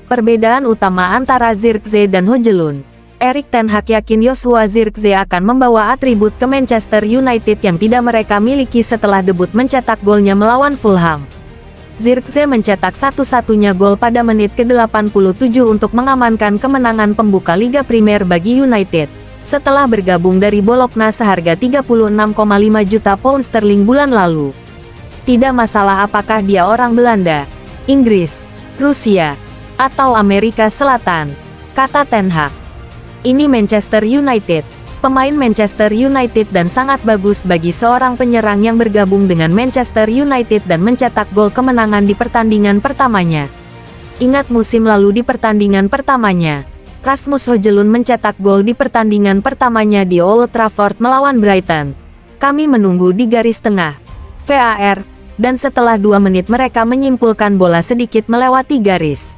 Perbedaan utama antara Zirkzee dan Højlund. Erik ten Hag yakin Joshua Zirkzee akan membawa atribut ke Manchester United yang tidak mereka miliki setelah debut mencetak golnya melawan Fulham. Zirkzee mencetak satu-satunya gol pada menit ke-87 untuk mengamankan kemenangan pembuka Liga Primer bagi United, setelah bergabung dari Bologna seharga 36,5 juta pound sterling bulan lalu. Tidak masalah apakah dia orang Belanda, Inggris, Rusia, atau Amerika Selatan, kata Ten Hag. Ini Manchester United, pemain Manchester United dan sangat bagus bagi seorang penyerang yang bergabung dengan Manchester United dan mencetak gol kemenangan di pertandingan pertamanya. Ingat musim lalu di pertandingan pertamanya, Rasmus Højlund mencetak gol di pertandingan pertamanya di Old Trafford melawan Brighton. Kami menunggu di garis tengah, VAR, dan setelah 2 menit mereka menyimpulkan bola sedikit melewati garis.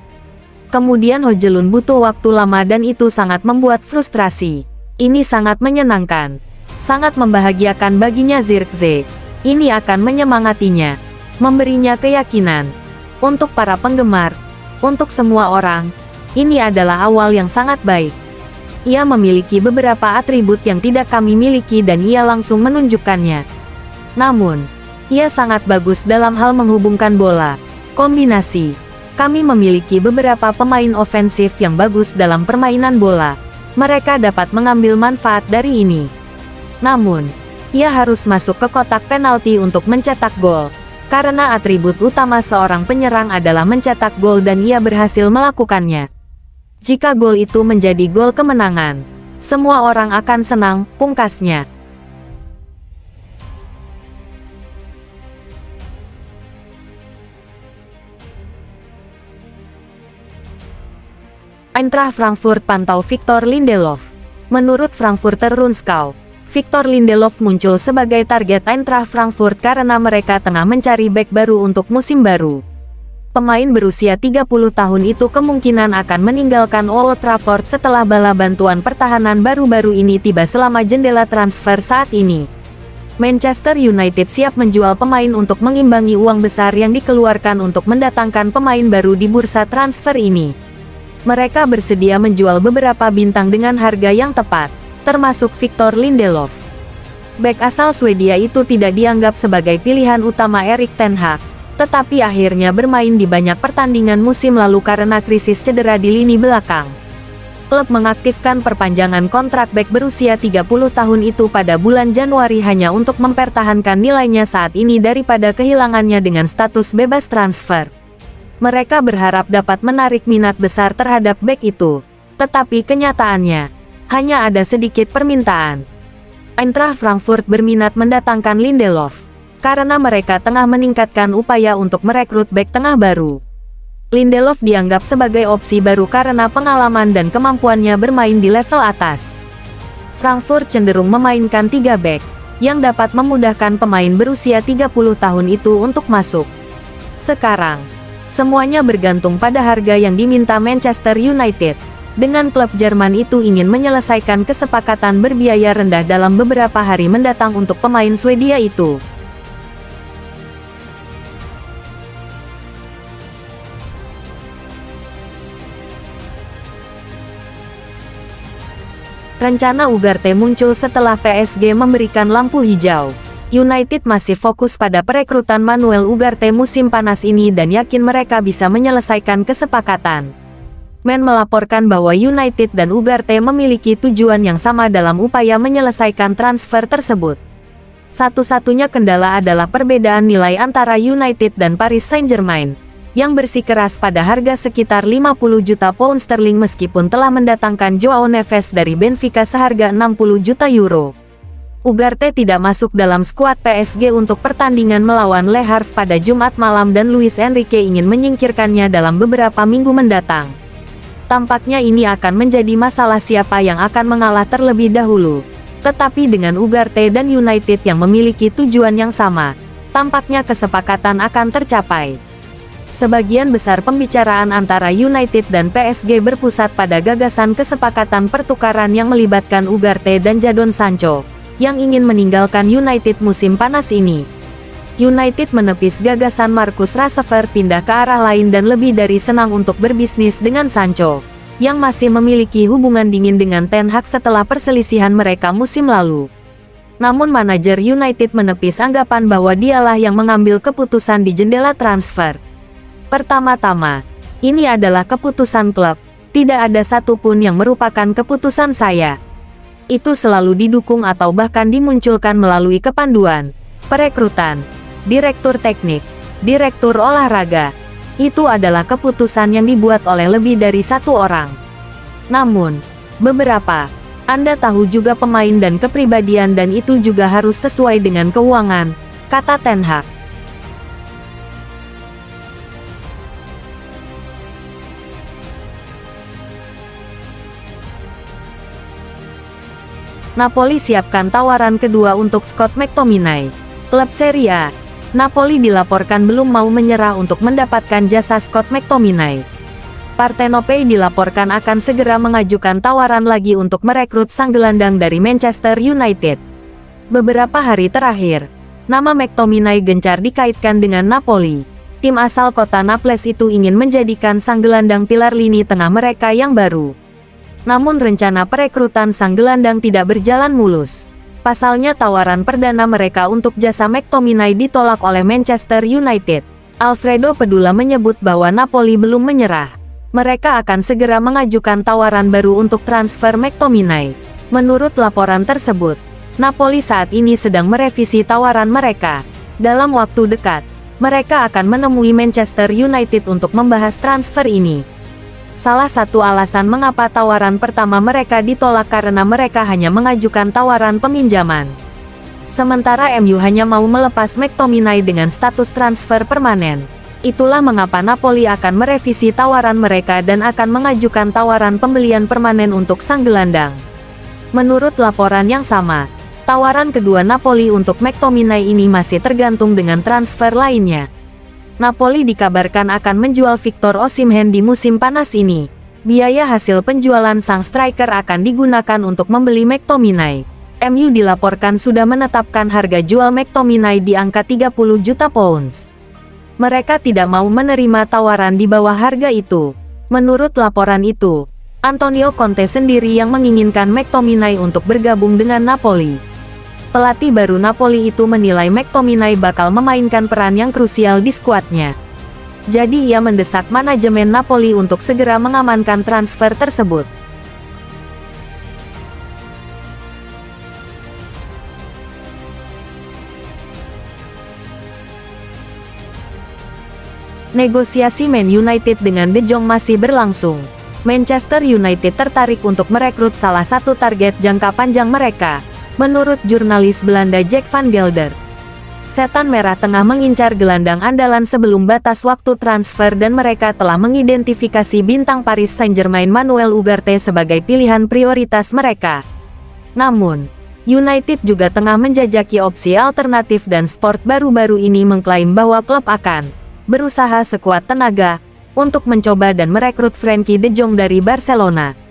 Kemudian Højlund butuh waktu lama dan itu sangat membuat frustrasi. Ini sangat menyenangkan, sangat membahagiakan baginya Zirkzee. Ini akan menyemangatinya, memberinya keyakinan. Untuk para penggemar, untuk semua orang, ini adalah awal yang sangat baik. Ia memiliki beberapa atribut yang tidak kami miliki dan ia langsung menunjukkannya. Namun, ia sangat bagus dalam hal menghubungkan bola, kombinasi. Kami memiliki beberapa pemain ofensif yang bagus dalam permainan bola. Mereka dapat mengambil manfaat dari ini. Namun, ia harus masuk ke kotak penalti untuk mencetak gol. Karena atribut utama seorang penyerang adalah mencetak gol dan ia berhasil melakukannya. Jika gol itu menjadi gol kemenangan, semua orang akan senang, pungkasnya. Eintracht Frankfurt pantau Victor Lindelof. Menurut Frankfurter Rundschau, Victor Lindelof muncul sebagai target Eintracht Frankfurt karena mereka tengah mencari bek baru untuk musim baru. Pemain berusia 30 tahun itu kemungkinan akan meninggalkan Old Trafford setelah bala bantuan pertahanan baru-baru ini tiba selama jendela transfer saat ini. Manchester United siap menjual pemain untuk mengimbangi uang besar yang dikeluarkan untuk mendatangkan pemain baru di bursa transfer ini. Mereka bersedia menjual beberapa bintang dengan harga yang tepat, termasuk Victor Lindelof. Bek asal Swedia itu tidak dianggap sebagai pilihan utama Erik ten Hag, tetapi akhirnya bermain di banyak pertandingan musim lalu karena krisis cedera di lini belakang. Klub mengaktifkan perpanjangan kontrak bek berusia 30 tahun itu pada bulan Januari hanya untuk mempertahankan nilainya saat ini daripada kehilangannya dengan status bebas transfer. Mereka berharap dapat menarik minat besar terhadap bek itu, tetapi kenyataannya, hanya ada sedikit permintaan. Eintracht Frankfurt berminat mendatangkan Lindelof, karena mereka tengah meningkatkan upaya untuk merekrut bek tengah baru. Lindelof dianggap sebagai opsi baru karena pengalaman dan kemampuannya bermain di level atas. Frankfurt cenderung memainkan 3 bek, yang dapat memudahkan pemain berusia 30 tahun itu untuk masuk. Sekarang, semuanya bergantung pada harga yang diminta Manchester United. Dengan klub Jerman itu ingin menyelesaikan kesepakatan berbiaya rendah dalam beberapa hari mendatang untuk pemain Swedia itu. Rencana Ugarte muncul setelah PSG memberikan lampu hijau. United masih fokus pada perekrutan Manuel Ugarte musim panas ini dan yakin mereka bisa menyelesaikan kesepakatan. Men melaporkan bahwa United dan Ugarte memiliki tujuan yang sama dalam upaya menyelesaikan transfer tersebut. Satu-satunya kendala adalah perbedaan nilai antara United dan Paris Saint-Germain, yang bersikeras pada harga sekitar 50 juta pound sterling meskipun telah mendatangkan Joao Neves dari Benfica seharga 60 juta euro. Ugarte tidak masuk dalam skuad PSG untuk pertandingan melawan Le Havre pada Jumat malam dan Luis Enrique ingin menyingkirkannya dalam beberapa minggu mendatang. Tampaknya ini akan menjadi masalah siapa yang akan mengalah terlebih dahulu. Tetapi dengan Ugarte dan United yang memiliki tujuan yang sama, tampaknya kesepakatan akan tercapai. Sebagian besar pembicaraan antara United dan PSG berpusat pada gagasan kesepakatan pertukaran yang melibatkan Ugarte dan Jadon Sancho, yang ingin meninggalkan United musim panas ini. United menepis gagasan Marcus Rashford pindah ke arah lain dan lebih dari senang untuk berbisnis dengan Sancho, yang masih memiliki hubungan dingin dengan Ten Hag setelah perselisihan mereka musim lalu. Namun manajer United menepis anggapan bahwa dialah yang mengambil keputusan di jendela transfer. Pertama-tama, ini adalah keputusan klub, tidak ada satupun yang merupakan keputusan saya. Itu selalu didukung atau bahkan dimunculkan melalui kepanduan, perekrutan, direktur teknik, direktur olahraga. Itu adalah keputusan yang dibuat oleh lebih dari satu orang. Namun, beberapa, Anda tahu juga pemain dan kepribadian dan itu juga harus sesuai dengan keuangan, kata Ten Hag. Napoli siapkan tawaran kedua untuk Scott McTominay. Klub Serie A, Napoli dilaporkan belum mau menyerah untuk mendapatkan jasa Scott McTominay. Partenope dilaporkan akan segera mengajukan tawaran lagi untuk merekrut sang gelandang dari Manchester United. Beberapa hari terakhir, nama McTominay gencar dikaitkan dengan Napoli. Tim asal kota Naples itu ingin menjadikan sang gelandang pilar lini tengah mereka yang baru. Namun rencana perekrutan sang gelandang tidak berjalan mulus. Pasalnya tawaran perdana mereka untuk jasa McTominay ditolak oleh Manchester United. Alfredo Pedula menyebut bahwa Napoli belum menyerah. Mereka akan segera mengajukan tawaran baru untuk transfer McTominay. Menurut laporan tersebut, Napoli saat ini sedang merevisi tawaran mereka. Dalam waktu dekat, mereka akan menemui Manchester United untuk membahas transfer ini. Salah satu alasan mengapa tawaran pertama mereka ditolak karena mereka hanya mengajukan tawaran peminjaman. Sementara MU hanya mau melepas McTominay dengan status transfer permanen. Itulah mengapa Napoli akan merevisi tawaran mereka dan akan mengajukan tawaran pembelian permanen untuk sang gelandang. Menurut laporan yang sama, tawaran kedua Napoli untuk McTominay ini masih tergantung dengan transfer lainnya. Napoli dikabarkan akan menjual Victor Osimhen di musim panas ini. Biaya hasil penjualan sang striker akan digunakan untuk membeli McTominay. MU dilaporkan sudah menetapkan harga jual McTominay di angka 30 juta pounds. Mereka tidak mau menerima tawaran di bawah harga itu. Menurut laporan itu, Antonio Conte sendiri yang menginginkan McTominay untuk bergabung dengan Napoli. Pelatih baru Napoli itu menilai McTominay bakal memainkan peran yang krusial di skuadnya. Jadi ia mendesak manajemen Napoli untuk segera mengamankan transfer tersebut. Negosiasi Man United dengan De Jong masih berlangsung. Manchester United tertarik untuk merekrut salah satu target jangka panjang mereka. Menurut jurnalis Belanda Jack van Gelder, Setan Merah tengah mengincar gelandang andalan sebelum batas waktu transfer dan mereka telah mengidentifikasi bintang Paris Saint-Germain Manuel Ugarte sebagai pilihan prioritas mereka. Namun, United juga tengah menjajaki opsi alternatif dan Sport baru-baru ini mengklaim bahwa klub akan berusaha sekuat tenaga untuk mencoba dan merekrut Frenkie de Jong dari Barcelona.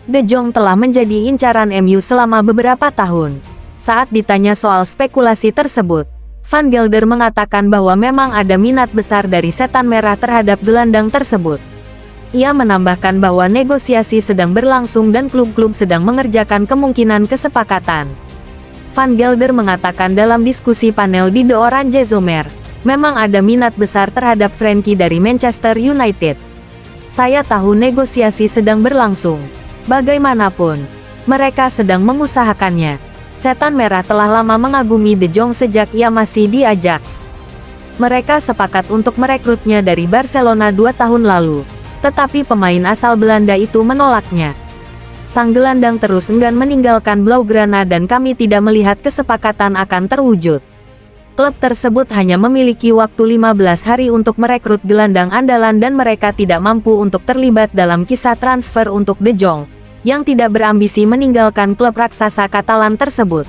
De Jong telah menjadi incaran MU selama beberapa tahun. Saat ditanya soal spekulasi tersebut, Van Gelder mengatakan bahwa memang ada minat besar dari Setan Merah terhadap gelandang tersebut. Ia menambahkan bahwa negosiasi sedang berlangsung dan klub-klub sedang mengerjakan kemungkinan kesepakatan. Van Gelder mengatakan dalam diskusi panel di The Orange Zomer, memang ada minat besar terhadap Frenkie dari Manchester United. Saya tahu negosiasi sedang berlangsung. Bagaimanapun, mereka sedang mengusahakannya. Setan Merah telah lama mengagumi De Jong sejak ia masih di Ajax. Mereka sepakat untuk merekrutnya dari Barcelona 2 tahun lalu, tetapi pemain asal Belanda itu menolaknya. Sang gelandang terus enggan meninggalkan Blaugrana dan kami tidak melihat kesepakatan akan terwujud. Klub tersebut hanya memiliki waktu 15 hari untuk merekrut gelandang andalan dan mereka tidak mampu untuk terlibat dalam kisah transfer untuk De Jong, yang tidak berambisi meninggalkan klub raksasa Katalan tersebut.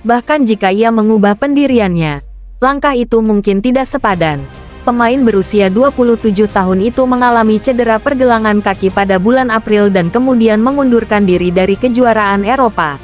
Bahkan jika ia mengubah pendiriannya, langkah itu mungkin tidak sepadan. Pemain berusia 27 tahun itu mengalami cedera pergelangan kaki pada bulan April dan kemudian mengundurkan diri dari kejuaraan Eropa.